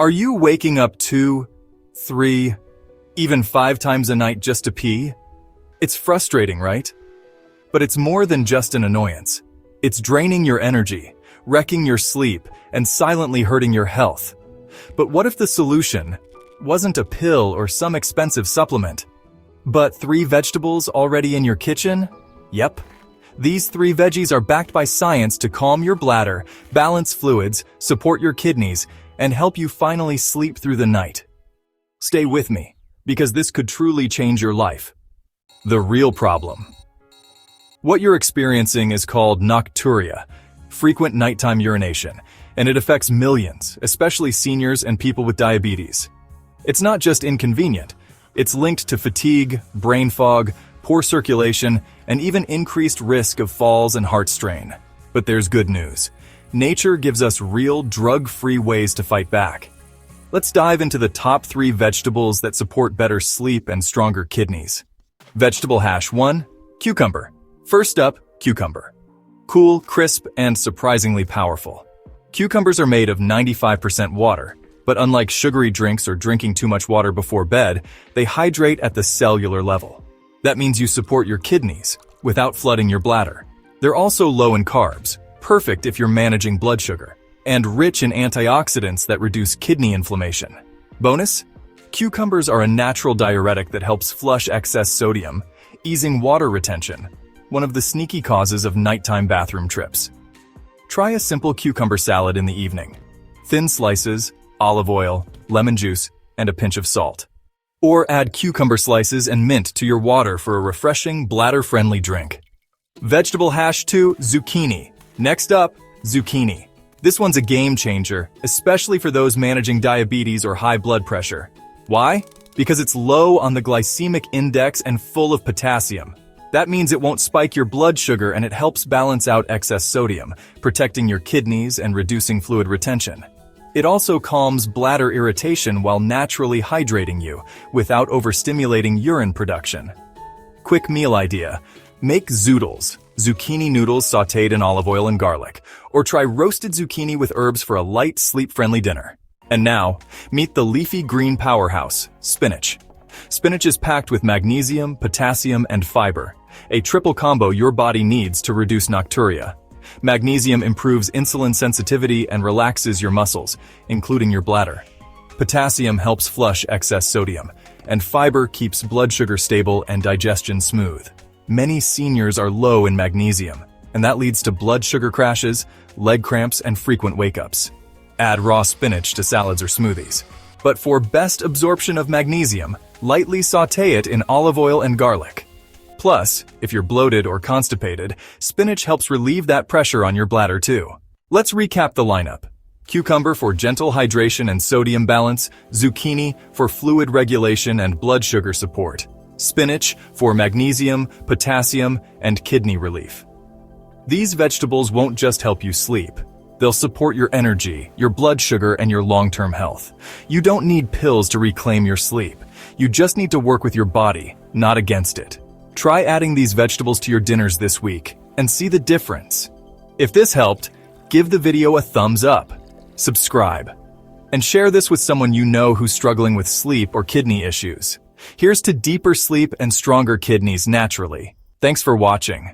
Are you waking up 2, 3, even 5 times a night just to pee? It's frustrating, right? But it's more than just an annoyance. It's draining your energy, wrecking your sleep, and silently hurting your health. But what if the solution wasn't a pill or some expensive supplement, but 3 vegetables already in your kitchen? Yep. These 3 veggies are backed by science to calm your bladder, balance fluids, support your kidneys, and help you finally sleep through the night. Stay with me, because this could truly change your life. The real problem. What you're experiencing is called nocturia, frequent nighttime urination, and it affects millions, especially seniors and people with diabetes. It's not just inconvenient, it's linked to fatigue, brain fog, poor circulation, and even increased risk of falls and heart strain. But there's good news. Nature gives us real, drug-free ways to fight back. Let's dive into the top 3 vegetables that support better sleep and stronger kidneys. Vegetable hash 1. Cucumber. First up, cucumber. Cool, crisp, and surprisingly powerful. Cucumbers are made of 95% water, but unlike sugary drinks or drinking too much water before bed, they hydrate at the cellular level. That means you support your kidneys without flooding your bladder. They're also low in carbs, perfect if you're managing blood sugar, and rich in antioxidants that reduce kidney inflammation. Bonus: cucumbers are a natural diuretic that helps flush excess sodium, easing water retention, one of the sneaky causes of nighttime bathroom trips. Try a simple cucumber salad in the evening. Thin slices, olive oil, lemon juice, and a pinch of salt. Or add cucumber slices and mint to your water for a refreshing, bladder-friendly drink. Vegetable hash 2. Zucchini. Next up, zucchini. This one's a game changer, especially for those managing diabetes or high blood pressure. Why? Because it's low on the glycemic index and full of potassium. That means it won't spike your blood sugar and it helps balance out excess sodium, protecting your kidneys and reducing fluid retention. It also calms bladder irritation while naturally hydrating you, without overstimulating urine production. Quick meal idea. Make zoodles, zucchini noodles sautéed in olive oil and garlic, or try roasted zucchini with herbs for a light, sleep-friendly dinner. And now, meet the leafy green powerhouse, spinach. Spinach is packed with magnesium, potassium, and fiber, a triple combo your body needs to reduce nocturia. Magnesium improves insulin sensitivity and relaxes your muscles, including your bladder. Potassium helps flush excess sodium, and fiber keeps blood sugar stable and digestion smooth. Many seniors are low in magnesium, and that leads to blood sugar crashes, leg cramps, and frequent wake-ups. Add raw spinach to salads or smoothies. But for best absorption of magnesium, lightly sauté it in olive oil and garlic. Plus, if you're bloated or constipated, spinach helps relieve that pressure on your bladder too. Let's recap the lineup. Cucumber for gentle hydration and sodium balance, zucchini for fluid regulation and blood sugar support, spinach for magnesium, potassium, and kidney relief. These vegetables won't just help you sleep. They'll support your energy, your blood sugar, and your long-term health. You don't need pills to reclaim your sleep. You just need to work with your body, not against it. Try adding these vegetables to your dinners this week and see the difference. If this helped, give the video a thumbs up, subscribe, and share this with someone you know who's struggling with sleep or kidney issues. Here's to deeper sleep and stronger kidneys naturally. Thanks for watching.